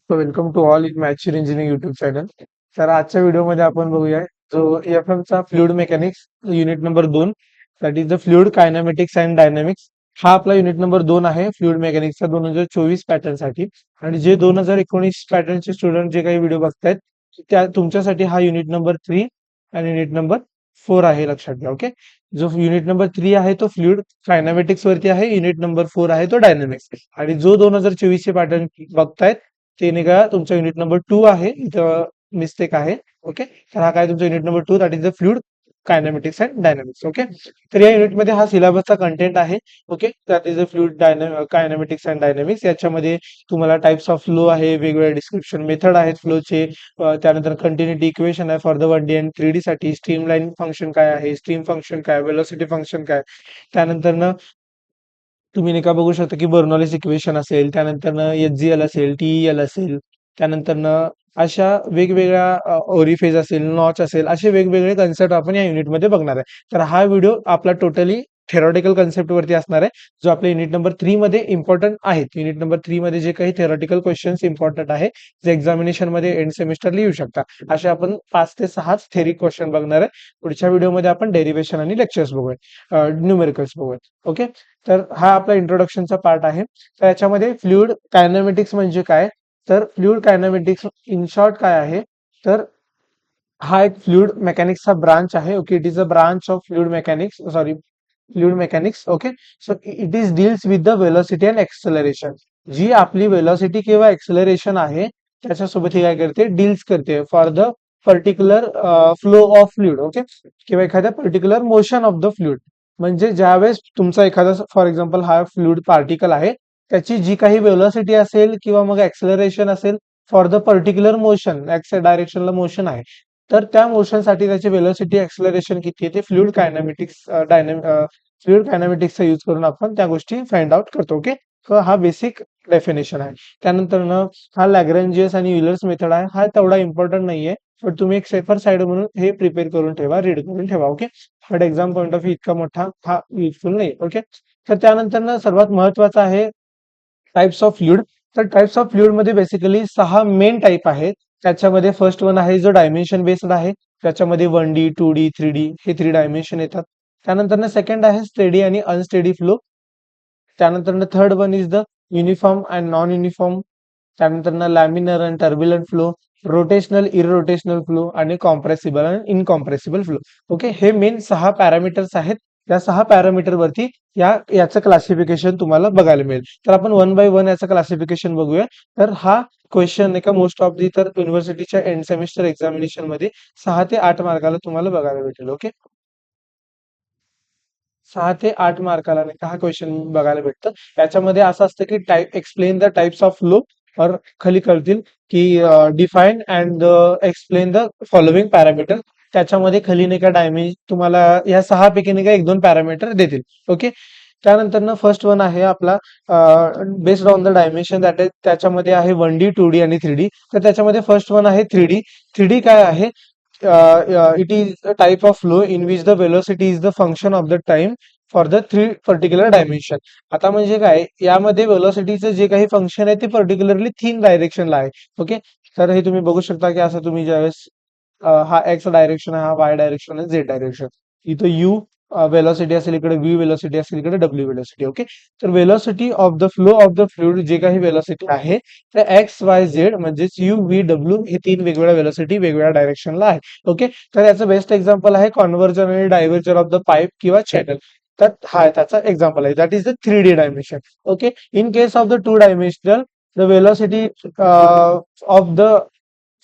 Welcome to all in mature engineering YouTube channel. तर आजच्या व्हिडिओमध्ये आपण बघूया जो एफ चा fluid mechanics unit number 2 that is the fluid kinematics and dynamics. हा आपला युनिट नंबर 2 आहे फ्लुइड मेकॅनिक्सचा 2024 पॅटर्न साठी. आणि जे 2019 पॅटर्नचे स्टुडंट जे काही व्हिडिओ बघतायत त्या तुमच्यासाठी हा युनिट नंबर 3 आणि युनिट नंबर 4 आहे, लक्षात घ्या. ओके, जो युनिट नंबर 3 आहे तो फ्लुइड कायनॅमेटिक्स वरती आहे, युनिट नंबर 4 आहे तो डायनॅमिक्स. आणि जो 2024 चे पॅटर्न बघतायत ते नाही का तुमचा युनिट नंबर 2 आहे, इथं मिस्टेक आहे. ओके, तर हा काय तुमचा unit number 2 that is the fluid kinematics and dynamics. Okay, तर या युनिटमध्ये हा सिलेबसचा कंटेंट आहे. Okay, that is the fluid kinematics and dynamics. याच्यामध्ये तुम्हाला टाइप्स ऑफ फ्लो आहे, वेगवेगळे डिस्क्रिप्शन मेथड आहेत फ्लोचे, त्यानंतर कंटिन्युटी इक्वेशन आहे फॉर द 1D आणि 3D साठी, स्ट्रीमलाईन फंक्शन काय आहे, स्ट्रीम फंक्शन काय, वेलोसिटी फंक्शन काय, त्यानंतर तुम्ही नाही का बघू शकता की बर्नॉलिस इक्वेशन असेल, त्यानंतर HGL असेल, TEL असेल, त्यानंतर अशा वेगवेगळ्या ओरिफेज असेल, नॉच असेल, असे वेगवेगळे कन्सेप्ट आपण या युनिटमध्ये बघणार आहे. तर हा व्हिडिओ आपला टोटली थेरॉटिकल कन्सेप्ट वरती असणार आहे, जो आपल्या युनिट नंबर 3 मध्ये इम्पॉर्टंट आहेत. युनिट नंबर 3 मध्ये जे काही थेरॉटिकल क्वेश्चन्स इम्पॉर्टंट आहे, जे एक्झामिनेशन मध्ये एंड सेमिस्टरला येऊ शकता, असे आपण 5 ते 6 थेरी क्वेश्चन बघणार आहे. पुढच्या व्हिडिओमध्ये आपण डेरिव्हेशन आणि लेक्चर्स बघूया, न्यूमेरिकल्स बघूया. ओके, तर हा आपला इंट्रोडक्शनचा पार्ट आहे. तर याच्यामध्ये फ्लुइड कायनॅमेटिक्स म्हणजे काय, तर फ्लुइड कायनॅमेटिक्स इन शॉर्ट काय आहे, तर हा एक फ्लुइड मेकॅनिक्सचा ब्रांच आहे. Okay, it is a branch of fluid mechanics, sorry fluid mechanics. Okay, so it is deals with the velocity and acceleration. जी आपली वेलोसिटी किंवा एक्सेलरेशन आहे त्याच्यासोबत ही काय करते, डील्स करते for the particular flow of fluid. Okay, किंवा एखाद्या particular motion of the fluid. म्हणजे ज्यावेळेस तुमचा एखादा फॉर एक्झाम्पल हा फ्लुइड पार्टिकल आहे, त्याची जी काही वेलोसिटी असेल किंवा मग एक्सेलरेशन असेल for the particular motion, X डायरेक्शनला मोशन आहे, तर त्या मोशनसाठी त्याची वेलोसिटी एक्सेलरेशन किती आहे ते फ्लुइड कायनॅमेटिक्सचा यूज करून आपण त्या गोष्टी फाइंड आउट करतो. ओके, तर हा बेसिक डेफिनेशन आहे. त्यानंतर हा लॅग्रेंजियस आणि युलर्स मेथड आहे. हा तेवढा इम्पॉर्टंट नाहीये, पण तुम्ही एक सेफर साइड म्हणून हे प्रिपेअर करून ठेवा, रीड करून ठेवा. Okay, but exam point of view इतका मोठा हा युजफुल नाही. ओके, तर त्यानंतर सर्वात महत्वाचं आहे टाइप्स ऑफ फ्लुइड. तर टाइप्स ऑफ फ्लुइड मध्ये बेसिकली 6 मेन टाइप आहेत. त्याच्यामध्ये फर्स्ट वन आहे जो डायमेन्शन बेस्ड आहे. त्याच्यामध्ये 1D 2D 3D हे 3 डायमेन्शन येतात. त्यानंतर सेकंड आहे स्टेडी आणि अनस्टेडी फ्लो. त्यानंतर third one is the uniform and non uniform. त्यानंतर laminar and turbulent flow, rotational irrotational flow आणि कॉम्प्रेसिबल आणि इनकॉम्प्रेसिबल फ्लो. ओके, हे मेन 6 पॅरामीटर्स आहेत. या 6 पॅरामीटर वरती याचं क्लासिफिकेशन तुम्हाला बघायला मिळेल. तर आपण वन बाय वन याचं क्लासिफिकेशन बघूया. तर हा क्वेश्चन एका मोस्ट ऑफ दी तर युनिव्हर्सिटीच्या एंड सेमिस्टर एक्झामिनेशन मध्ये 6 ते 8 मार्काला तुम्हाला बघायला भेटेल. ओके, 6 ते 8 मार्काला नाही का हा क्वेश्चन बघायला भेटतं. याच्यामध्ये असं असतं की type explain the types of flow, और खाली करतील की define and explain the following parameter. त्याच्यामध्ये खाली नाही का तुम्हाला या 6 पैकी नाही का 1-2 पॅरामीटर देतील. ओके, त्यानंतर फर्स्ट वन आहे आपला based on the dimension, that is त्याच्यामध्ये आहे 1D 2D आणि 3D. तर त्याच्यामध्ये फर्स्ट वन आहे 3D. 3D काय आहे, it is a type of flow in which the velocity is the function of the time for the 3 particular dimension. आता म्हणजे काय, यामध्ये वेलोसिटीचं जे काही फंक्शन आहे ते पर्टिक्युलरली 3 डायरेक्शनला आहे. ओके, तर हे तुम्ही बघू शकता की असं तुम्ही ज्यावेळेस हा एक्स डायरेक्शन आहे, हा वाय डायरेक्शन आहे, झेड डायरेक्शन. इथं यू वेलोसिटी असेल, इकडे व्ही वेलोसिटी असेल, इकडे डब्ल्यू वेलोसिटी. ओके, तर velocity of the flow of the fluid जे काही वेलोसिटी आहे तर एक्स वाय झेड म्हणजेच यू व्ही डब्ल्यू हे 3 वेगवेगळ्या वेलोसिटी वेगवेगळ्या डायरेक्शनला आहे. ओके, तर याचं बेस्ट एक्झाम्पल आहे कॉन्व्हर्जन आणि डायव्हर्जन ऑफ द पाईप किंवा चॅनल. तर हा त्याचा एक्झाम्पल आहे, that is the 3D dimension. Okay, in case of the 2 dimensional the velocity of the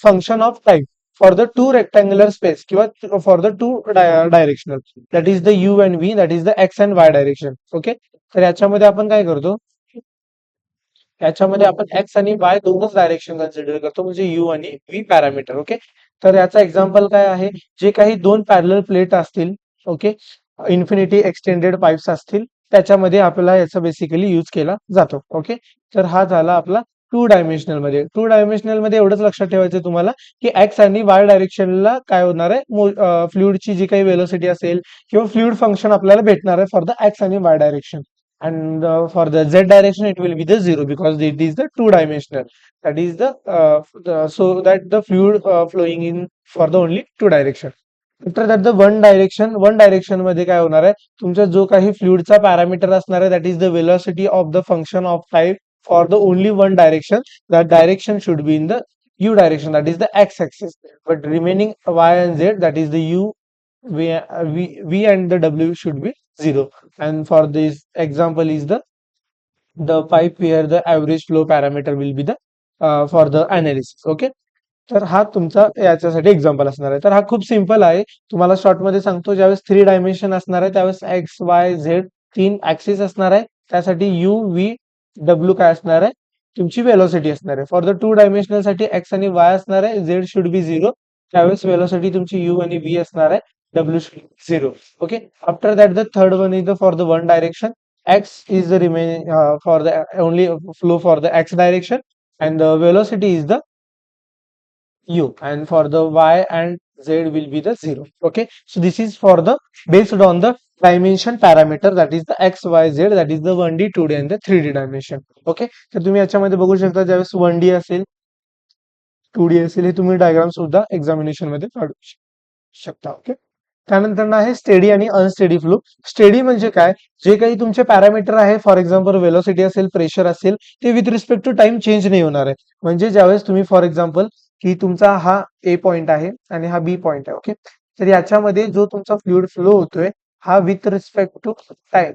function of time for the 2 rectangular space किंवा for the 2 directional, that is the U and V, that is the X and Y direction. Okay, तर याच्यामध्ये आपण काय करतो, याच्यामध्ये आपण x आणि Y दोनच डायरेक्शन कन्सिडर करतो, म्हणजे यू आणि व्ही पॅरामीटर. ओके, तर याचा एक्झाम्पल काय आहे, जे काही 2 पॅरलल प्लेट असतील, ओके, इन्फिनिटी एक्सटेंडेड पाईप्स असतील, त्याच्यामध्ये आपल्याला याचा बेसिकली यूज केला जातो. ओके, तर हा झाला आपला 2 डायमेन्शनल मध्ये. 2 डायमेन्शनल मध्ये एवढंच लक्षात ठेवायचं तुम्हाला की एक्स आणि वाय डायरेक्शनला काय होणार आहे, फ्लुइडची जी काही वेलोसिटी असेल किंवा फ्लुइड फंक्शन आपल्याला भेटणार आहे फॉर द एक्स आणि Y direction. and for the z direction it will be the 0 because it is the two dimensional, that is so that the fluid flowing in for the only two direction. After that the one direction मध्ये काय होणार आहे, तुमचा जो काही फ्लुइडचा parameter असणार आहे that is the velocity of the function of time for the only one direction. That direction should be in the u direction, that is the x axis, but remaining y and z, that is the u, v and the w should be 0. And for this example is the pipe where the average flow parameter will be the for the analysis. Okay, तर हा तुमचा याच्यासाठी example असणार आहे. तर हा खूप simple आहे. तुम्हाला शॉर्ट मध्ये सांगतो, ज्यावेळेस 3 डायमेन्शन असणार आहे त्यावेळेस एक्स वाय झेड 3 ऍक्सिस असणार आहे. त्यासाठी यू व्ही डब्ल्यू काय असणार आहे, तुमची वेलोसिटी असणार आहे. फॉर द टू डायमेन्शनल साठी एक्स आणि वाय असणार आहे, झेड शुड बी 0. त्यावेळेस वेलोसिटी तुमची यू आणि व्ही असणार आहे, W should be 0. Okay, after that the third one is the for the one direction, x is the remaining for the only flow for the x direction, and the velocity is the u, and for the y and z will be the 0. Okay, so this is for the based on the dimension parameter, that is the x y z, that is the 1D 2D and the 3D dimension. Okay, तर तुम्ही याच्यामध्ये बघू शकता ज्यावेळेस 1D असेल 2D असेल हे तुम्ही डायग्राम सुद्धा एक्झामिनेशन मध्ये काढू शकता. ओके, त्यानंतर आहे स्टेडी आणि अनस्टेडी फ्लो. स्टेडी म्हणजे काय, जे काही तुमचे पॅरामीटर आहे, फॉर एक्झाम्पल वेलोसिटी असेल, प्रेशर असेल, ते with respect to time change नाही होणार आहे. म्हणजे ज्यावेळेस तुम्ही फॉर एक्झाम्पल की तुमचा हा ए पॉइंट आहे आणि हा बी पॉइंट आहे. ओके, तर याच्यामध्ये जो तुमचा फ्लुइड फ्लो होतोय हा with respect to time,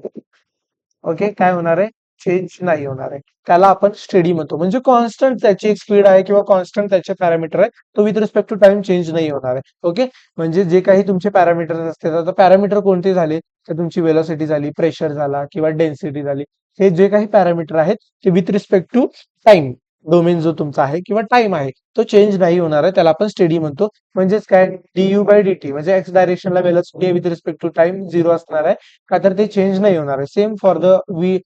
okay, काय होणार आहे, चेंज नाही होणार आहे. त्याला आपण स्टेडी म्हणतो. म्हणजे कॉन्स्टंट त्याची एक स्पीड आहे किंवा कॉन्स्टंट त्याचे पॅरामीटर आहे, तो with respect to time change नाही होणार आहे. ओके, म्हणजे जे काही तुमचे पॅरामीटर असतात, आता पॅरामीटर कोणते झाले, तर तुमची वेलोसिटी झाली, प्रेशर झाला किंवा डेन्सिटी झाली, हे जे काही पॅरामीटर आहेत ते with respect to time domain जो तुमचा आहे किंवा टाइम आहे तो चेंज नाही होणार आहे, त्याला आपण स्टेडी म्हणतो. म्हणजेच काय, डीयू बाय डी म्हणजे एक्स डायरेक्शनला velocity with respect to time 0 असणार आहे, का तर ते चेंज नाही होणार आहे. Same for the V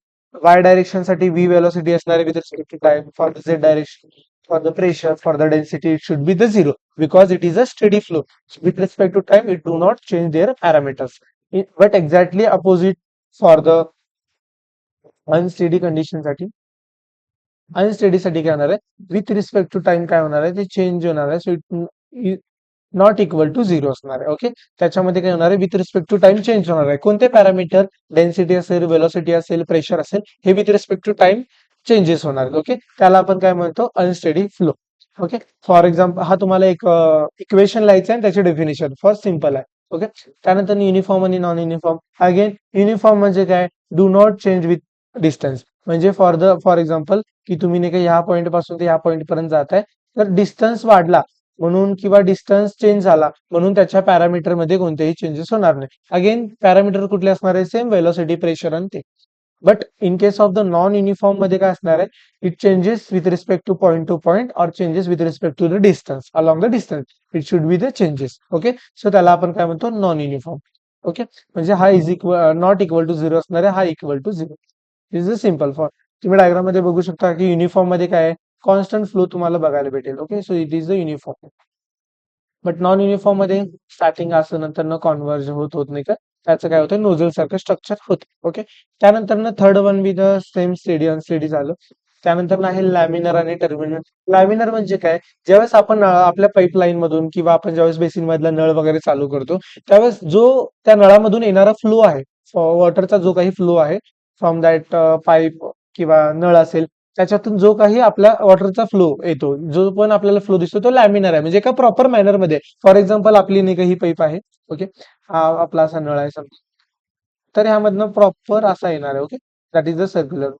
Y direction साठी व्ही वेलोसिटी असणार आहे with respect to time. For the Z direction, for the pressure, for the density, it should be the 0 because it is a steady flow. With respect to time it do not change their parameters. But exactly opposite for the unsteady condition साठी. Unsteady साठी काय होणार आहे, with respect to time काय होणार आहे, ते change होणार आहे. So it not equal to 0 असणार आहे. ओके, त्याच्यामध्ये काय होणार आहे, with respect to time change होणार आहे. कोणते पॅरामीटर, डेन्सिटी असेल, वेलोसिटी असेल, प्रेशर असेल, हे with respect to time changes होणार आहेत. ओके, त्याला आपण काय म्हणतो, unsteady flow. Okay, for example हा तुम्हाला एक इक्वेशन लिहायचं आहे, त्याचे डेफिनेशन फर्स्ट सिंपल आहे. ओके, त्यानंतर युनिफॉर्म आणि नॉन युनिफॉर्म. अगेन युनिफॉर्म म्हणजे काय, do not change with distance. म्हणजे फॉर एक्झाम्पल की तुम्ही नाही का ह्या पॉईंट पासून ते ह्या पॉईंट पर्यंत जाताय, तर डिस्टन्स वाढला म्हणून किंवा डिस्टन्स चेंज झाला म्हणून त्याच्या पॅरामीटर मध्ये कोणतेही चेंजेस होणार नाही. अगेन पॅरामीटर कुठले असणार आहे, सेम वेलोसिटी, प्रेशर आणि ते. But in case of the non uniform मध्ये काय असणार आहे, it changes with respect to point or changes with respect to the distance, along the distance it should be the changes. Okay, so त्याला आपण काय म्हणतो, नॉन युनिफॉर्म. ओके, म्हणजे हा is equal not equal to 0 असणार आहे, हा equal to 0. Is a simple for. तुम्ही डायग्राम मध्ये बघू शकता की युनिफॉर्म मध्ये काय आहे, कॉन्स्टंट फ्लो तुम्हाला बघायला भेटेल. Okay, so it is the uniform. But non uniform मध्ये स्टार्टिंग असं नंतर न कॉन्व्हर्ज होत नाही का, त्याचं काय होतं, नोझल सारखं स्ट्रक्चर होते. ओके, त्यानंतर ना third one be the same steady unsteady झालं. त्यानंतर आहे लॅमिनर आणि टर्मिनल. लॅमिनर म्हणजे काय, ज्यावेळेस आपण आपल्या पाईपलाईन मधून किंवा आपण ज्यावेळेस बेसिन मधला नळ वगैरे चालू करतो त्यावेळेस जो त्या नळामधून येणारा फ्लो आहे, वॉटरचा जो काही फ्लो आहे फ्रॉम दॅट पाईप किंवा नळ असेल, त्याच्यातून जो काही आपल्या वॉटरचा फ्लो येतो, जो पण आपल्याला फ्लो दिसतो तो लॅमिनर आहे. म्हणजे एका प्रॉपर मॅनर मध्ये. फॉर एक्झाम्पल आपली नाही का ही पाईप आहे. ओके, हा आपला असा नळ आहे समजा, तर ह्यामधनं प्रॉपर असा येणार आहे. Okay, that is the circular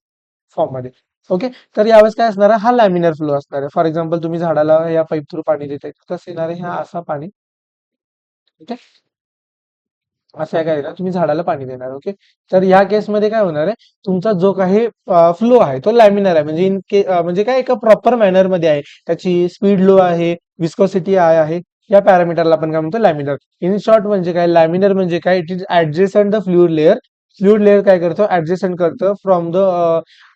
form मध्ये. ओके, तर यावेळेस काय असणार आहे, हा लॅमिनर फ्लो असणार आहे. फॉर एक्झाम्पल तुम्ही झाडाला या पाईप थ्रू पाणी देताय, कसं येणार आहे, हा असा पाणी. ओके, असं आहे काय ना, तुम्ही झाडाला पाणी देणार. ओके, तर या केसमध्ये काय होणार आहे, तुमचा जो काही फ्लो आहे तो लॅमिनर आहे. म्हणजे म्हणजे काय, एका प्रॉपर मॅनर मध्ये आहे, त्याची स्पीड लो आहे, विस्कोसिटी हाय आहे, या पॅरामीटरला आपण काय म्हणतो, लॅमिनर. इन शॉर्ट म्हणजे काय, लॅमिनर म्हणजे काय, it is adjacent the fluid layer. Fluid layer काय करतो, ऍडजेसंट करतो from the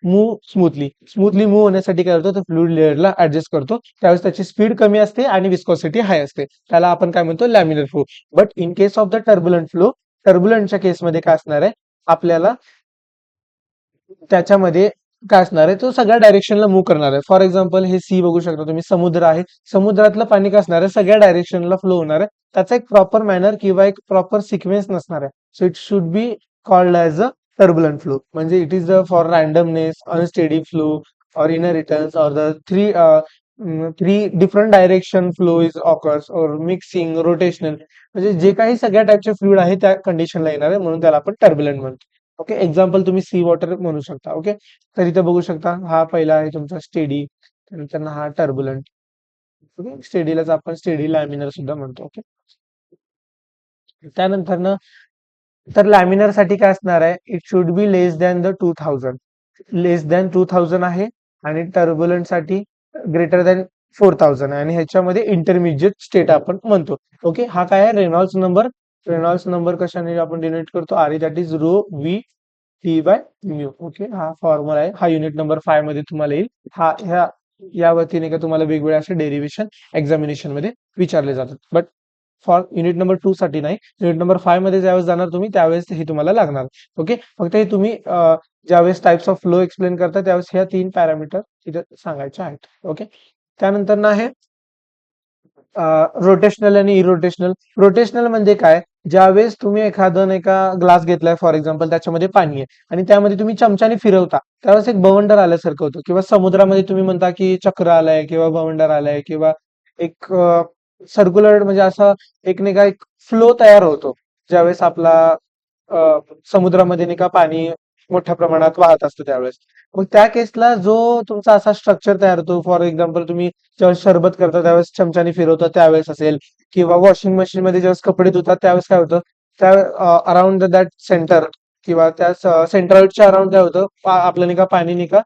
move smoothly move होण्यासाठी काय करतो, तर फ्लुइड लेअरला ऍडजस्ट करतो. त्यावेळेस त्याची स्पीड कमी असते आणि विस्कोसिटी हाय असते, त्याला आपण काय म्हणतो, laminar flow. But in case of the turbulent flow, टर्बुलंटच्या केसमध्ये काय असणार आहे, आपल्याला त्याच्यामध्ये काय असणार आहे, तो सगळ्या डायरेक्शनला मूव्ह करणार आहे. फॉर एक्झाम्पल हे सी बघू शकता तुम्ही, समुद्र आहे. समुद्रातलं पाणी काय असणार आहे, सगळ्या डायरेक्शनला फ्लो होणार आहे. त्याचा एक प्रॉपर मॅनर किंवा एक प्रॉपर सिक्वेन्स नसणार आहे. So it should be called as a turbulent flow. म्हणजे it is for randomness, unsteady flow, or inheritance, or the three different direction flow is occurs, or mixing, rotational. म्हणजे जे काही सगळ्या टाईपचे फ्लुइड आहे त्या कंडिशनला येणार आहे, म्हणून त्याला आपण टर्बुलंट म्हणतो. ओके, एक्झाम्पल तुम्ही सी वॉटर म्हणू शकता. ओके, तर इथे बघू शकता हा पहिला आहे तुमचा स्टेडी, त्यानंतर हा टर्बुलंट. ओके, स्टेडीलाच आपण स्टेडी लॅमिनर सुद्धा म्हणतो. ओके, त्यानंतर ना, तर लॅमिनर साठी काय असणार आहे, it should be less than the 2000. Less than 2000 आहे, आणि टर्बुलंट साठी ग्रेटर दॅन 4000 आहे, आणि ह्याच्यामध्ये इंटरमिजिएट स्टेट आपण म्हणतो. ओके, हा काय आहे, रेनॉल्ड्स नंबर. रेनॉल्ड्स नंबर कशाने आपण डिनोट करतो, R, that is rho V T by mu. Okay, हा फॉर्म्युला आहे. हा युनिट नंबर 5 मध्ये तुम्हाला येईल. ह्या या वतीने का तुम्हाला वेगवेगळे असे डेरिव्हेशन एक्झामिनेशन मध्ये विचारले जातात, बट फॉर युनिट नंबर 2 साठी नाही. युनिट नंबर 5 मध्ये ज्यावेळेस जाणार तुम्ही, त्यावेळेस हे तुम्हाला लागणार. ओके, फक्त हे तुम्ही ज्यावेळेस टाइप्स ऑफ फ्लो एक्सप्लेन करता, त्यावेळेस ह्या 3 पॅरामीटर इथे सांगायचे आहेत. ओके, त्यानंतर ना आहे रोटेशनल आणि इरोटेशनल. रोटेशनल म्हणजे काय, ज्यावेळेस तुम्ही एखादं नाही का ग्लास घेतलाय फॉर एक्झाम्पल, त्याच्यामध्ये पाणी आहे, आणि त्यामध्ये तुम्ही चमच्याने फिरवता, त्यावेळेस एक बवंडर आल्यासारखं होतं. किंवा समुद्रामध्ये तुम्ही म्हणता की चक्र आलंय किंवा बवंडर आलंय, किंवा एक सर्क्युलर म्हणजे असा एक नाही का एक फ्लो तयार होतो, ज्यावेळेस आपला समुद्रामध्ये नाही का पाणी मोठ्या प्रमाणात वाहत असतं त्यावेळेस. मग त्या केसला जो तुमचा असा स्ट्रक्चर तयार होतो, फॉर एक्झाम्पल तुम्ही ज्यावेळेस सरबत करता त्यावेळेस चमच्याने फिरवता त्यावेळेस असेल, किंवा वॉशिंग मशीन मध्ये ज्यावेळेस कपडे धुतात त्यावेळेस काय होतं, त्या अराउंड दॅट सेंटर किंवा त्या सेंट्रॉइडच्या अराउंड काय होतं, आपलं नाही का पाणी नाही का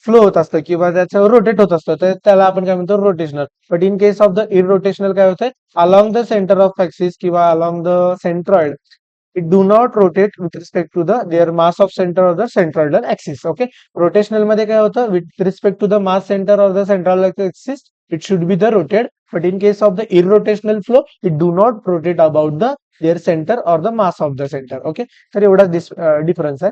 फ्लो होत असतं, किंवा त्याच्यावर रोटेट होत असतं, तर त्याला आपण काय म्हणतो, rotational. But in case of the irrotational काय होतंय, along the center of axis किंवा along the centroid, it do not rotate with respect to the their mass of center or the centroidal axis. Okay, rotational मध्ये काय होतं, with respect to the mass center or the central axis it should be the rotate, but in case of the irrotational flow it do not rotate about the their center or the mass of the center. Okay, तर एवढा difference आहे.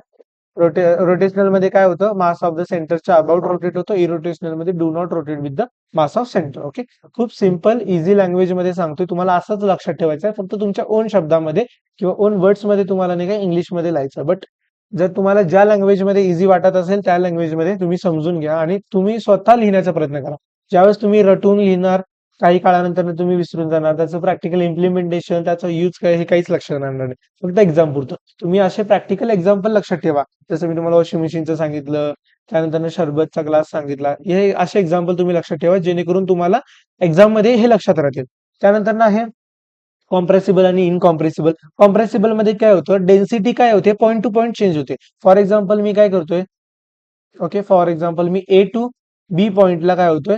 Rotational मध्ये काय होतं, mass of the सेंटरच्या about rotate होतं, irrotational मध्ये do not rotate with the mass of centre. Okay, खूप सिम्पल इझी लँग्वेज मध्ये सांगतोय, तुम्हाला असंच लक्षात ठेवायचं आहे, फक्त तुमच्या ओन शब्दामध्ये किंवा ओन वर्ड्स मध्ये तुम्हाला नाही का इंग्लिशमध्ये लिहायचं. बट जर तुम्हाला ज्या लँग्वेजमध्ये इझी वाटत असेल त्या लँग्वेजमध्ये तुम्ही समजून घ्या, आणि तुम्ही स्वतः लिहिण्याचा प्रयत्न करा. ज्यावेळेस तुम्ही रटून लिहिणार, काही काळानंतर तुम्ही विसरून जाणार, त्याचं प्रॅक्टिकल इम्प्लिमेंटेशन, त्याचा यूज काय हे काहीच लक्षात राहणार नाही, फक्त एक्झाम पुरतं. तुम्ही असे प्रॅक्टिकल एक्झाम्पल लक्षात ठेवा, जसं मी तुम्हाला वॉशिंग मशीनचं सांगितलं, त्यानंतर शरबतचा ग्लास सांगितला, हे असे एक्झाम्पल तुम्ही लक्षात ठेवा, जेणेकरून तुम्हाला एक्झाम मध्ये हे लक्षात राहतील. त्यानंतर ना आहे कॉम्प्रेसिबल आणि इनकॉम्प्रेसिबल. कॉम्प्रेसिबल मध्ये काय होतं, डेन्सिटी काय होते, पॉईंट टू पॉईंट चेंज होते. फॉर एक्झाम्पल मी काय करतोय, ओके, फॉर एक्झाम्पल मी ए टू बी पॉइंटला काय होतोय,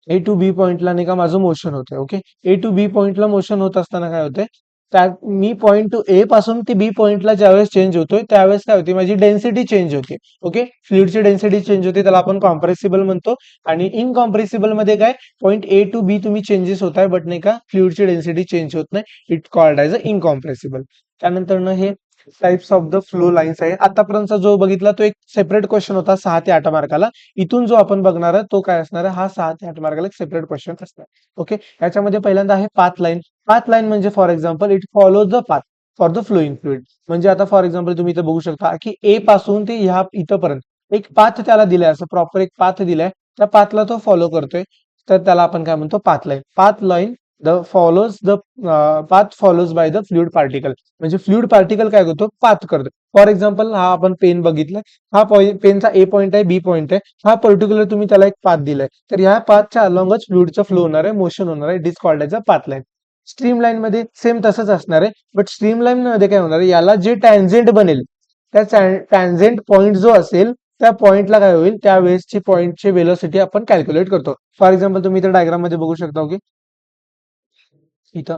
ए टू बी पॉइंटला नाही का माझं मोशन होतंय. ओके, ए टू बी पॉइंटला मोशन होत असताना काय होतंय, त्या मी पॉईंट टू ए पासून ते बी पॉइंटला ज्यावेळेस चेंज होतोय त्यावेळेस काय होते, माझी डेन्सिटी चेंज होते. ओके, फ्लुइडची डेन्सिटी चेंज होते, त्याला आपण कॉम्प्रेसिबल म्हणतो. आणि इनकॉम्प्रेसिबल मध्ये काय, पॉईंट ए टू बी तुम्ही चेंजेस होत आहे, बट नाही का फ्लुइडची डेन्सिटी चेंज होत नाही, it called as a incompressible. त्यानंतर ना हे types of the flow lines आहे. आतापर्यंतचा जो बघितला तो एक सेपरेट क्वेश्चन होता 6 ते 8 मार्काला. इथून जो आपण बघणार आहे तो काय असणार आहे, हा 6 ते 8 मार्काला एक सेपरेट क्वेश्चन असणार. ओके, याच्यामध्ये पहिल्यांदा आहे पाथ लाईन. पाथ लाईन म्हणजे for example it follows the path for the flowing fluid. म्हणजे आता फॉर एक्झाम्पल तुम्ही इथं बघू शकता की ए पासून ते ह्या इथपर्यंत एक पाथ त्याला दिलाय, असं प्रॉपर एक पाथ दिलाय, त्या पाथला तो फॉलो करतोय, तर त्याला आपण काय म्हणतो, path line. Path line the path follows by the fluid particle. म्हणजे फ्लुइड पार्टिकल काय करतो, पाथ करतो. फॉर एक्झाम्पल हा आपण पेन बघितलाय, हा पेनचा ए पॉईंट आहे, बी पॉईंट आहे, हा पर्टिक्युलर तुम्ही त्याला एक पाथ दिलाय, तर ह्या पाथच्या अलॉंगच फ्लुइडचं फ्लो होणार आहे, मोशन होणार आहे, it is called as a path line. Stream line मध्ये सेम तसंच असणार आहे, बट स्ट्रीम लाईन मध्ये काय होणार आहे, याला जे टॅन्जेंट बनेल, त्या टॅन्जेंट पॉईंट जो असेल त्या पॉईंटला काय होईल, त्या वेळेसची पॉईंटची वेलोसिटी आपण कॅल्क्युलेट करतो. फॉर एक्झाम्पल तुम्ही इथे डायग्राम मध्ये बघू शकता, ओके, इथं.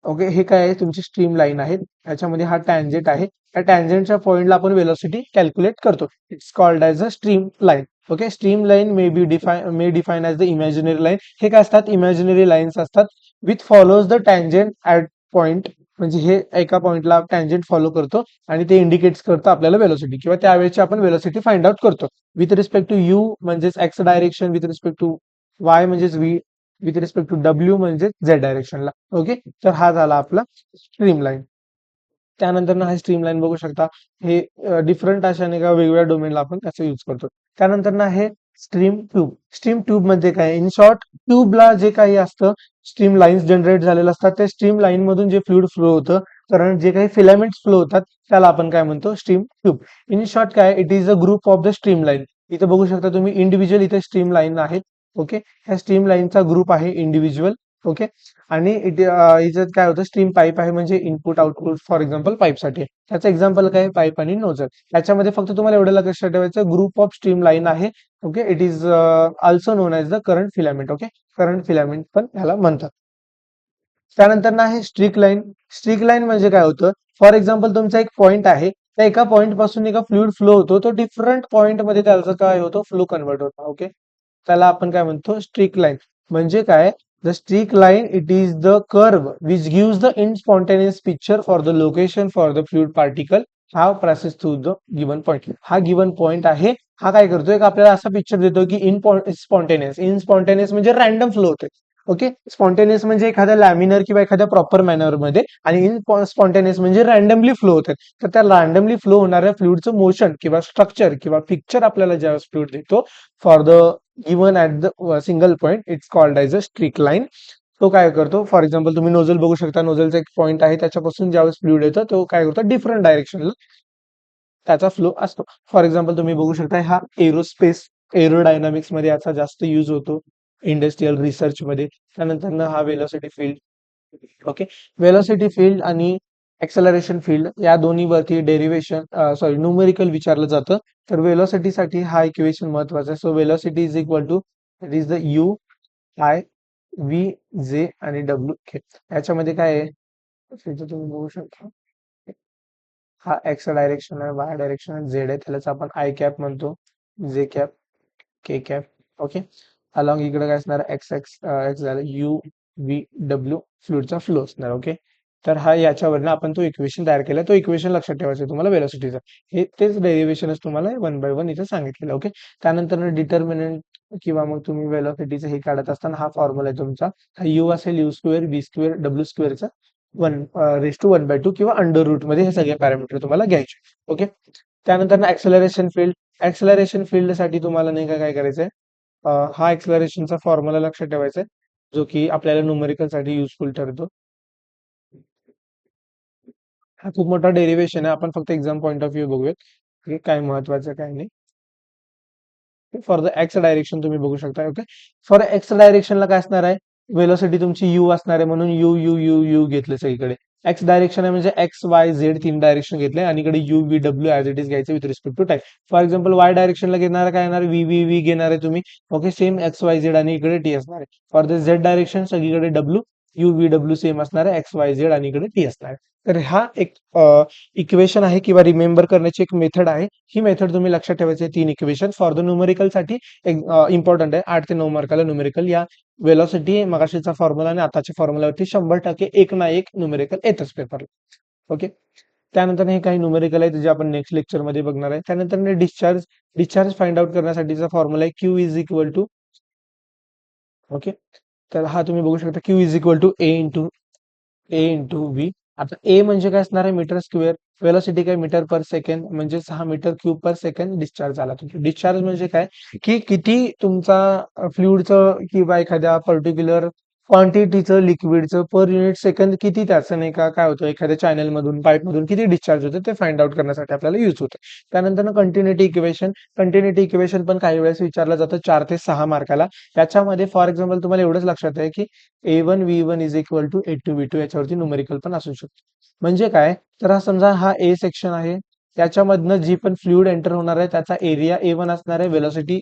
ओके, हे काय आहे, तुमची स्ट्रीम लाईन आहे, ह्याच्यामध्ये हा टॅन्जेंट आहे, त्या टॅन्जेंटच्या पॉईंटला आपण वेलोसिटी कॅल्क्युलेट करतो, it's called as a stream line. Okay, stream line may define as the imaginary line. हे काय असतात, इमॅजिनरी लाईन्स असतात, with follows the tangent at point म्हणजे हे एका पॉइंटला टँजंट फॉलो करतो आणि ते इंडिकेट्स करतं आपल्याला वेलोसिटी किंवा त्यावेळेची आपण वेलोसिटी फाइंड आउट करतो. विथ रिस्पेक्ट टू यू म्हणजेच x direction, with respect to y म्हणजेच व्ही, विथ रिस्पेक्ट टू डब्ल्यू म्हणजेच झेड डायरेक्शनला. ओके, तर हा झाला आपला स्ट्रीम लाईन. त्यानंतर ना हे स्ट्रीमलाईन बघू शकता, हे डिफरंट अशाने का वेगवेगळ्या डोमेनला आपण त्याचा यूज करतो. त्यानंतर ना हे स्ट्रीम ट्यूब. स्ट्रीम ट्यूब म्हणजे काय, इन शॉर्ट ट्यूबला जे काही असतं, स्ट्रीम लाईन्स जनरेट झालेले असतात, त्या स्ट्रीम लाईन मधून जे फ्लुइड फ्लो होतं, कारण जे काही फिलामेंट्स फ्लो होतात त्याला आपण काय म्हणतो, स्ट्रीम ट्यूब. इन शॉर्ट काय, it is a group of the stream line. इथे बघू शकता तुम्ही इंडिव्हिज्युअल इथे स्ट्रीम लाईन आहेत. ओके, ह्या स्ट्रीम लाईनचा ग्रुप आहे इंडिव्हिज्युअल. ओके, आणि याच्यात काय होतं, स्ट्रीम पाईप आहे म्हणजे इनपुट आउटपुट फॉर एक्झाम्पल पाईपसाठी. त्याचं एक्झाम्पल काय, पाईप आणि नोझल. याच्यामध्ये फक्त तुम्हाला एवढं लक्षात ठेवायचं, ग्रुप ऑफ स्ट्रीम लाईन आहे. Okay, it is also known as the current filament. Okay, current filament पण ह्याला म्हणतात. त्यानंतर ना आहे स्ट्रिक लाईन. स्ट्रिक लाईन म्हणजे काय होतं, फॉर एक्झाम्पल तुमचा एक पॉइंट आहे, त्या एका पॉइंट पासून एका फ्लुइड फ्लो होतो, तो डिफरंट पॉइंट मध्ये त्याचा काय होतो, फ्लो कन्वर्ट होतो. ओके, त्याला आपण काय म्हणतो, स्ट्रिक लाईन. म्हणजे काय, the streak line it is the curve which gives the instantaneous picture for the location for the fluid particle हा process through the given point. हा गिवन पॉइंट आहे, हा काय करतो, एक आपल्याला असा पिक्चर देतो की स्पॉन्टेनियस. इनस्पॉन्टेनियस म्हणजे रॅन्डम फ्लो होते. ओके, स्पॉन्टेनियस म्हणजे एखाद्या लॅमिनर किंवा एखाद्या प्रॉपर मॅनर मध्ये, आणि इन स्पॉन्टेनियस म्हणजे रॅन्डमली फ्लो होतात. तर त्या रॅन्डमली फ्लो होणाऱ्या फ्लुइडचं मोशन किंवा स्ट्रक्चर किंवा पिक्चर आपल्याला ज्यावेळेस फ्लुइड देतो for the given at the single point, it's called as a streak line. तो काय करतो, फॉर एक्झाम्पल तुम्ही नोझल बघू शकता, नोझलचा एक पॉइंट आहे, त्याच्यापासून ज्यावेळेस फ्लुइड येतो तो काय करतो, डिफरंट डायरेक्शनला त्याचा फ्लो असतो. फॉर एक्झाम्पल तुम्ही बघू शकता, हा एरोस्पेस एरोडायनामिक्स मध्ये याचा जास्त यूज होतो, इंडस्ट्रियल रिसर्च मध्ये. त्यानंतर हा velocity field. Okay, velocity field आणि एक्सेलरेशन फील्ड या दोन्हीवरती डेरिव्हेशन सॉरी न्यूमेरिकल विचारलं जातं. तर वेलोसिटीसाठी हा इक्वेशन महत्वाचा आहे. So velocity is equal to, it is the U I V J आणि डब्ल्यू के. याच्यामध्ये काय आहे, इथं तुम्ही बघू शकता, हा एक्स डायरेक्शन आहे, वाय डायरेक्शन आहे, झेड आहे, त्यालाच आपण आय कॅप म्हणतो, जे कॅप, के कॅप. ओके, अलॉंग इकडे काय असणार, एक्स एक्स एक्स झालं, यू व्ही डब्ल्यू फ्लुइडचा फ्लो असणार. ओके, तर हा याच्यावरनं आपण तो इक्वेशन तयार केला. तो इक्वेशन लक्षात ठेवायचं तुम्हाला वेलोसिटीचा. हे तेच डेरिव्हेशनच तुम्हाला वन बाय वन इथे सांगितलेलं. ओके, त्यानंतर डिटर्मिनंट किंवा मग तुम्ही वेलोसिटीचं हे काढत असताना हा फॉर्म्युला आहे तुमचा. हा यू असेल यू स्क्वेअर बी स्क्वेअर डब्ल्यू स्क्वेअरचा 1/2 किंवा अंडर रूट मध्ये हे सगळे पॅरामीटर तुम्हाला घ्यायचे. ओके, त्यानंतर ना ऍक्सेलरेशन फील्ड. ऍक्सेलरेशन फील्ड साठी तुम्हाला नाही का काय करायचंय, हा ऍक्सेलरेशनचा फॉर्म्युला लक्षात ठेवायचा आहे, जो की आपल्याला न्यूमेरिकल साठी युजफुल ठरतो. हा खूप मोठा डेरिव्हेशन आहे, आपण फक्त एक्झाम पॉईंट ऑफ व्ह्यू बघूयात की काय महत्वाचं काय नाही. फॉर द एक्स डायरेक्शन तुम्ही बघू शकता. ओके, फॉर एक्स डायरेक्शनला काय असणार आहे, वेलोसिटी तुमची यू असणार आहे, म्हणून यू यू यू यू घेतले सगळीकडे. एक्स डायरेक्शन आहे म्हणजे एक्स वाय झेड तीन डायरेक्शन घेतले, आणि इकडे U V W as it is घ्यायचे with respect to time. For example Y डायरेक्शनला घेणार काय येणार, व्ही व्ही व्ही घेणार आहे तुम्ही. Okay, same X Y Z आणि इकडे टी असणार आहे. फॉर द झेड डायरेक्शन सगळीकडे W U V W same असणार आहे, एक्स वाय झेड आणि इकडे टी असणार आहे. तर हा एक इक्वेशन आहे किंवा रिमेंबर करण्याची एक मेथड आहे. ही मेथड तुम्ही लक्षात ठेवायची, तीन इक्वेशन फॉर द न्यूमेरिकल साठी इम्पॉर्टंट आहे. 8 ते 9 मार्काला न्यूमेरिकल या वेलोसिटी मगाशीचा फॉर्म्युला आणि आताच्या फॉर्म्युलावरती 100% एक ना एक न्यूमेरिकल येतच पेपरला. ओके, त्यानंतर हे काही न्यूमेरिकल आहे जे आपण नेक्स्ट लेक्चर मध्ये बघणार आहे. त्यानंतर डिस्चार्ज. डिस्चार्ज फाइंड आउट करण्यासाठीचा फॉर्म्युला आहे Q is equal to. Okay, तर हा तुम्ही बघू शकता, Q is equal to A into V. आता ए म्हणजे काय असणार आहे, मीटर स्क्वेअर. वेलोसिटी काय, मीटर पर सेकंड, म्हणजे 6 metre cube per second discharge झाला. तुमचा डिस्चार्ज म्हणजे काय, की किती तुमचा फ्लुइडचं किंवा एखाद्या पर्टिक्युलर क्वांटिटीचं लिक्विडचं पर युनिट सेकंद किती त्याचं नाही का काय होतं, एखाद्या चॅनल मधून पाईप मधून किती डिस्चार्ज होतं ते फाइंड आउट करण्यासाठी आपल्याला यूज होतं. त्यानंतर कंटिन्युटी इक्वेशन. कंटिन्युटी इक्वेशन पण काही वेळेस विचारलं जातं 4 ते 6 मार्काला. त्याच्यामध्ये फॉर एक्झाम्पल तुम्हाला एवढंच लक्षात आहे की A1 V1 is equal to A2 V2, याच्यावरती न्यूमेरिकल पण असू शकतो. म्हणजे काय, तर हा समजा हा ए सेक्शन आहे, त्याच्यामधनं जी पण फ्लुइड एंटर होणार आहे त्याचा एरिया A1 असणार आहे, वेलोसिटी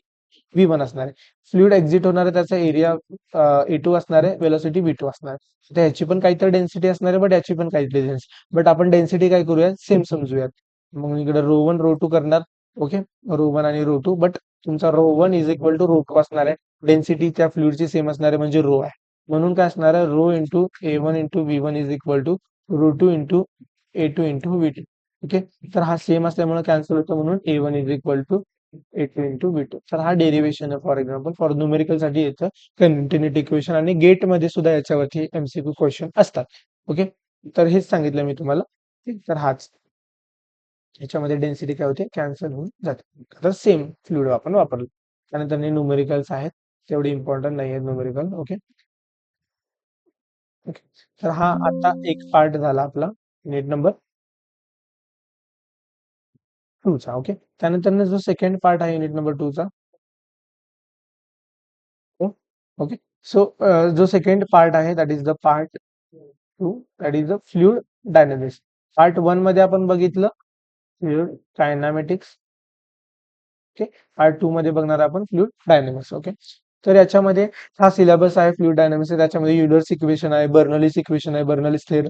V1 असणार आहे. फ्लुइड एक्झिट होणार आहे त्याचा एरिया A2 असणार आहे, वेलोसिटी V2 असणार आहे. तर ह्याची पण काहीतरी डेन्सिटी असणार आहे, बट याची पण काहीतरी डेन्सिटी, बट आपण डेन्सिटी काय करूया, सेम समजूयात. मग इकडे रो1 रो2 करणार. ओके, रो1 आणि रो2, बट तुमचा रो1 इज इक्वल टू रो2 असणार आहे. डेन्सिटी त्या फ्लुइडची सेम असणार आहे म्हणजे रो आहे, म्हणून काय असणार आहे, rho into A1 into V1 is equal to √2 into A2 into V2. Okay, तर हा सेम असल्यामुळे कॅन्सल होतो, म्हणून A1 is equal to A2 into V2. तर हा डेरिव्हेशन आहे. फॉर एक्झाम्पल फॉर न्यूमेरिकल साठी येतं कंटिन्युटी इक्वेशन, आणि गेट मध्ये सुद्धा याच्यावरती MCQ क्वेश्चन असतात. ओके, तर हेच सांगितलं मी तुम्हाला. ठीक, तर हाच याच्यामध्ये डेन्सिटी काय होते, कॅन्सल होऊन जाते. तर सेम फ्लुइड आपण वापरलं. त्यानंतर न्यूमेरिकल्स आहेत, तेवढे इम्पॉर्टंट नाही आहेत न्यूमेरिकल. ओके ओके, तर हा आता एक पार्ट झाला आपला युनिट नंबर 2 चा. ओके, त्यानंतर जो सेकंड पार्ट आहे युनिट नंबर 2 चा. ओके, सो जो सेकंड पार्ट आहे that is the part 2, that is the fluid dynamics. Part 1 मध्ये आपण बघितलं फ्लुइड कायनामेटिक्स. ओके, पार्ट 2 मध्ये बघणार आपण फ्लुइड डायनामिक्स. ओके, तर याच्यामध्ये हा सिलेबस आहे फ्लुइड डायनामिक्स. त्याच्यामध्ये युलर्स इक्वेशन आहे, बर्नॉलिस इक्वेशन आहे, बर्नॉलिस थेरम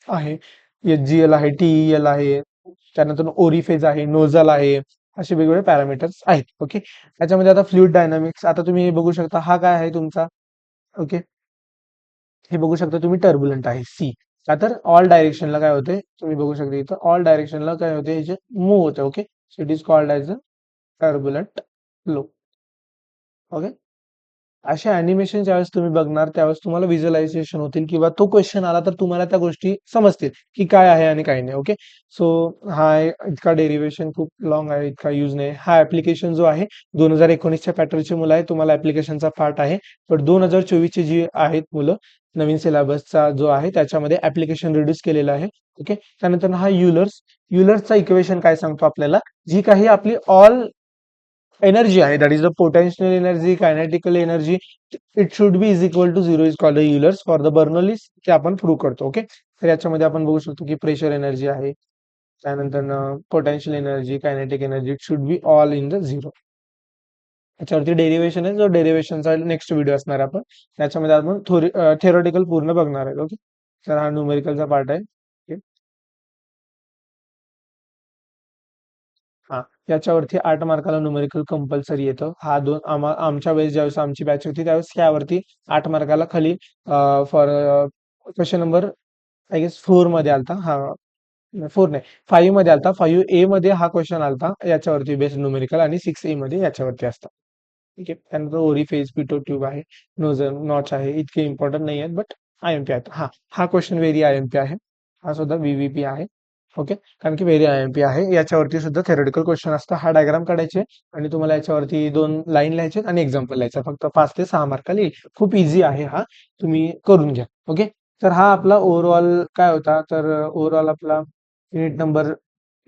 आहे, HGL आहे, TEL आहे, त्यानंतर ओरिफेज आहे, नोझल आहे, असे वेगवेगळे पॅरामीटर्स आहेत. ओके, त्याच्यामध्ये आता फ्लुइड डायनामिक्स, आता तुम्ही हे बघू शकता, हा काय आहे तुमचा. ओके, हे बघू शकता तुम्ही, टर्बुलंट आहे सी. का तर ऑल डायरेक्शनला काय होते, तुम्ही बघू शकता इथं ऑल डायरेक्शनला काय होते, याचे मूव्ह होते. Okay, so it is called as a turbulent flow. Okay, अशा अॅनिमेशन ज्यावेळेस तुम्ही बघणार त्यावेळेस तुम्हाला व्हिज्युअलायझेशन होतील, किंवा तो क्वेश्चन आला तर तुम्हाला त्या गोष्टी समजतील की काय आहे आणि काय नाही. ओके, सो हा इतका डेरिव्हेशन खूप लॉंग आहे, इतका यूज नाही. हा ऍप्लिकेशन जो आहे 2019च्या पॅटर्नची मुलं आहे, तुम्हाला ऍप्लिकेशनचा पार्ट आहे. पण 2024ची जी आहेत मुलं, नवीन सिलेबसचा जो आहे त्याच्यामध्ये ऍप्लिकेशन रिड्यूस केलेला आहे. ओके, त्यानंतर हा युलर्सचा इक्वेशन काय सांगतो आपल्याला, जी काही आपली ऑल एनर्जी आहे, that is the potential energy, kinetical energy, it should be is equal to zero, is called Euler's. For the Bernoulli's ते आपण प्रूव्ह करतो. ओके, तर याच्यामध्ये आपण बघू शकतो की प्रेशर एनर्जी आहे, त्यानंतर potential energy, kinetic energy, it should be all in the zero. याच्यावरती डेरिव्हेशन आहे, जो डेरिव्हेशनचा नेक्स्ट व्हिडिओ असणार आपण त्याच्यामध्ये आपण थेरोटिकल पूर्ण बघणार आहे. ओके, तर हा न्यूमेरिकलचा पार्ट आहे. ओके, हा, याच्यावरती 8 मार्काला न्यूमेरिकल कंपल्सरी येतं. हा आमच्या वेळेस ज्यावेळेस आमची बॅच होती त्यावेळेस यावरती 8 मार्काला खाली for question number I guess 4 मध्ये आलता. हा, 4 नाही, 5 मध्ये आलता. 5A मध्ये हा क्वेश्चन आलता याच्यावरती बेस्ड न्यूमेरिकल, आणि 6A मध्ये याच्यावरती असतात. ठीक आहे, त्यानंतर ओरिफेज, पिटो ट्यूब आहे, नोझल, नॉच आहे, इतके इम्पॉर्टंट नाही आहेत, बट IMP आहेत. हा हा क्वेश्चन व्हेरी IMP आहे. हा सुद्धा VVP आहे. ओके, कारण की व्हेरी IMP आहे. याच्यावरती सुद्धा थेरोटिकल क्वेश्चन असतं. हा डायग्राम काढायचे आणि तुम्हाला याच्यावरती 2 लाईन लिहायचे आणि एक्झाम्पल लिहायचं. फक्त 5 ते 6 मार्काला येईल. खूप इझी आहे हा, तुम्ही करून घ्या. ओके, तर हा आपला ओव्हरऑल काय होता, तर ओव्हरऑल आपला युनिट नंबर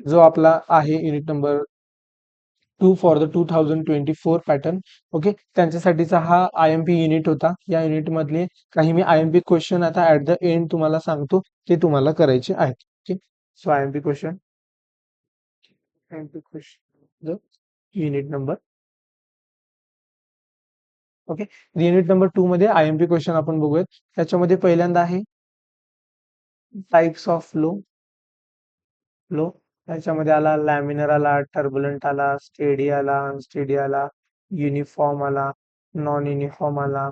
जो आपला आहे, unit number 2 for the 2024 pattern. Okay, त्यांच्यासाठीचा हा IMP युनिट होता. या युनिट मधले काही मी IMP क्वेश्चन आता ऍट द एंड तुम्हाला सांगतो, ते तुम्हाला करायचे आहेत. Okay, so IMP question unit number. Okay, unit number 2 मध्ये IMP क्वेश्चन आपण बघूयात. त्याच्यामध्ये पहिल्यांदा आहे टाइप्स ऑफ फ्लो. त्याच्यामध्ये आला लॅमिनर, आला टर्बुलंट, आला स्टेडी, आला अनस्टेडी, आला युनिफॉर्म, आला नॉन युनिफॉर्म, आला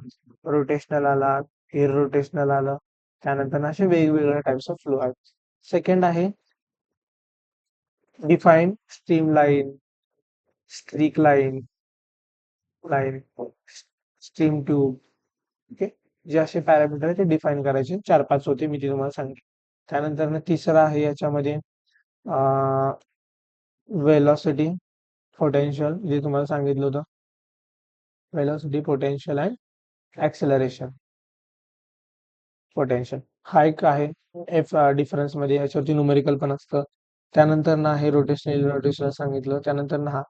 रोटेशनल, आला इररोटेशनल आलं. त्यानंतर असे वेगवेगळे टाइप्स ऑफ फ्लो आहेत. सेकंड आहे define stream line, streak line, stream tube. Okay, जे असे पॅरामीटर आहे ते डिफाईन करायचे. 4-5 होते, मी ते तुम्हाला सांगितले. त्यानंतर तिसरा आहे याच्यामध्ये वेलॉसिटी, पोटेन्शियल, जे तुम्हाला सांगितलं होतं, velocity, potential and acceleration. Potential हा एक आहे एफ डिफरन्स मध्ये, याच्यावरती न्यूमेरिकल पण असतं. त्यानंतर ना आहे रोटेशनल सांगितलं. त्यानंतर ना हा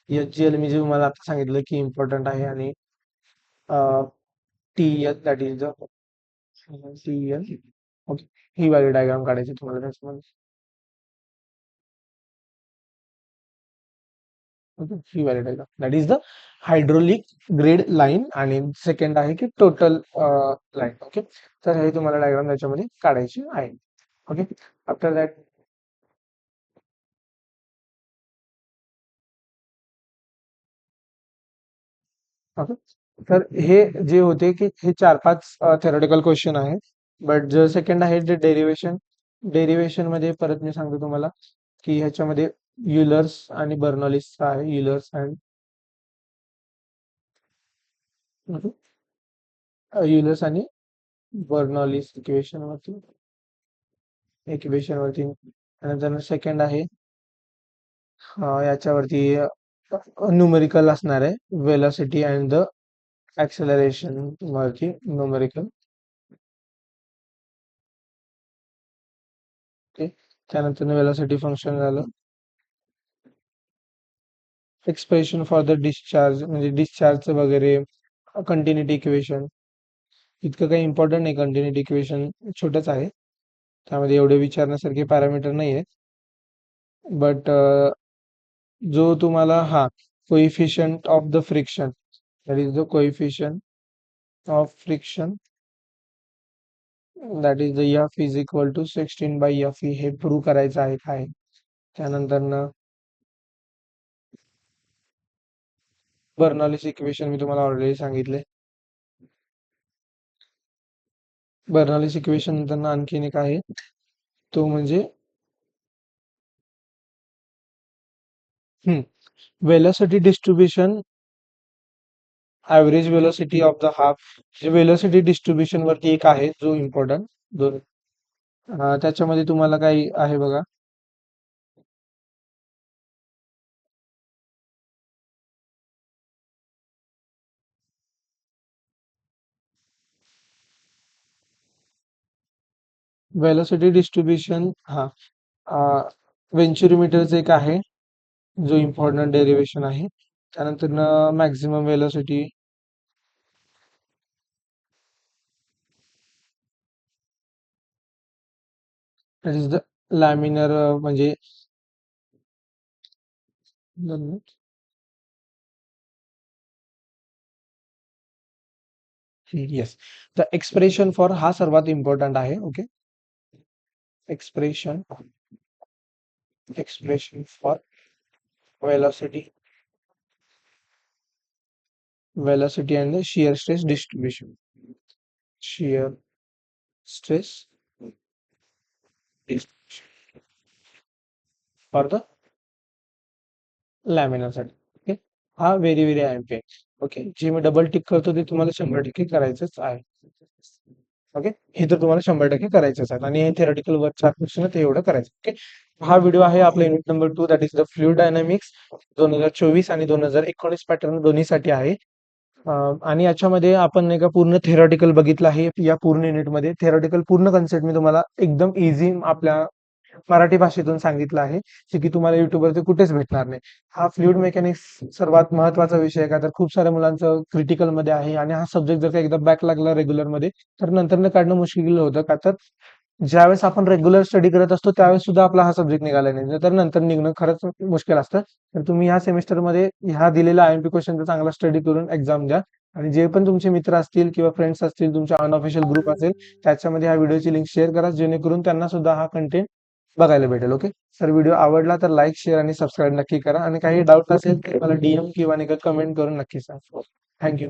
HGL मी जे तुम्हाला आता सांगितलं की इम्पॉर्टंट आहे, आणि TEL, that is the TEL. Okay, ही वाली डायग्राम काढायची तुम्हाला त्याच्यामध्ये. ओके, ही वाली diagram that is the hydraulic grade line, आणि सेकंड आहे की टोटल लाईन. ओके, तर हे तुम्हाला डायग्राम त्याच्यामध्ये काढायची आहे. ओके, आफ्टर दॅट ओके, तर हे जे होते की हे 4-5 थेरोटिकल क्वेश्चन आहे. बट जो सेकंड आहे ते डेरिव्हेशन, डेरिव्हेशन मध्ये परत मी सांगतो तुम्हाला की ह्याच्यामध्ये युलर्स आणि बर्नॉलिसचा आहे. युलर्स अँड युलर्स आणि बर्नॉलिस इक्वेशन वरती त्यानंतर सेकंड आहे याच्यावरती न्यूमेरिकल असणार आहे. वेलोसिटी अँड द ऍक्सेलरेशन वरती न्यूमेरिकल. ओके. त्यानंतर वेलोसिटी फंक्शन झालं. एक्सप्रेशन फॉर द डिस्चार्ज म्हणजे डिस्चार्जचं वगैरे. कंटिन्युटी इक्वेशन इतकं काही इम्पॉर्टंट नाही. कंटिन्युटी इक्वेशन छोटंच आहे, त्यामध्ये एवढे विचारण्यासारखे पॅरामीटर नाही आहेत. बट जो तुम्हाला coefficient of the friction, that is the coefficient of friction, that is the F is equal to 16/FE हे प्रूव्ह करायचं आहे काय. त्यानंतर बर्नॉलिस इक्वेशन मी तुम्हाला ऑलरेडी सांगितले. बर्नॉलिस इक्वेशन नंतर आणखीन एक आहे, तो म्हणजे velocity distribution, average velocity of the half. Velocity distribution वरती एक आहे जो इम्पॉर्टंट दोन. त्याच्यामध्ये तुम्हाला काही आहे बघा. वेलोसिटी डिस्ट्रीब्युशन वेंचुरीमीटरचं एक आहे जो इम्पॉर्टंट डेरिव्हेशन आहे. त्यानंतर maximum velocity, that is the laminar म्हणजे येस, द एक्सप्रेशन फॉर हा सर्वात इम्पॉर्टंट आहे. Okay. Expression for velocity and shear stress distribution. Shear stress for the लॅमिनारसाठी. ओके. हा व्हेरी व्हेरी इम्पॉर्टंट. ओके. जे मी डबल टिक करतो ते तुम्हाला 100% करायचंच आहे. ओके. हे तर तुम्हाला 100% करायचंच आहे आणि हे थेरटिकल वर्क 4 क्वेश्चन ते एवढं करायचं. ओके. हा व्हिडिओ आहे आपला unit number 2, that is the fluid dynamics 2024 आणि 2019 पॅटर्न दोन्हीसाठी आहे. आणि याच्यामध्ये आपण नाही का पूर्ण थेरॉटिकल बघितलं आहे. या पूर्ण युनिटमध्ये थेरॉटिकल पूर्ण कन्सेप्ट मी तुम्हाला एकदम इझी आपल्या मराठी भाषेतून सांगितलं आहे, जे की तुम्हाला युट्यूबवरती कुठेच भेटणार नाही. हा फ्लुइड मेकॅनिक्स सर्वात महत्वाचा विषय आहे का, तर खूप साऱ्या मुलांचं क्रिटिकल मध्ये आहे आणि हा सब्जेक्ट जर का एकदा बॅक लागला रेग्युलर मध्ये तर नंतर काढणं मुश्किल होतं. का तर ज्यावेळेस आपण रेग्युलर स्टडी करत असतो त्यावेळेस सुद्धा आपला हा सब्जेक्ट निघाला नाही, तर नंतर निघणं खरंच मुश्किल असतं. तर तुम्ही ह्या सेमिस्टरमध्ये ह्या दिलेल्या IMP क्वेश्चनचा चांगला स्टडी करून एक्झाम द्या आणि जे पण तुमचे मित्र असतील किंवा फ्रेंड्स असतील, तुमच्या अनऑफिशियल ग्रुप असेल, त्याच्यामध्ये ह्या व्हिडिओची लिंक शेअर करा, जेणेकरून त्यांना सुद्धा हा कंटेंट बघायला भेटेल. ओके. सर व्हिडिओ आवडला तर लाईक शेअर आणि सबस्क्राईब नक्की करा आणि काही डाऊट असेल तर मला DM किंवा कमेंट करून नक्की सांगा. थँक्यू.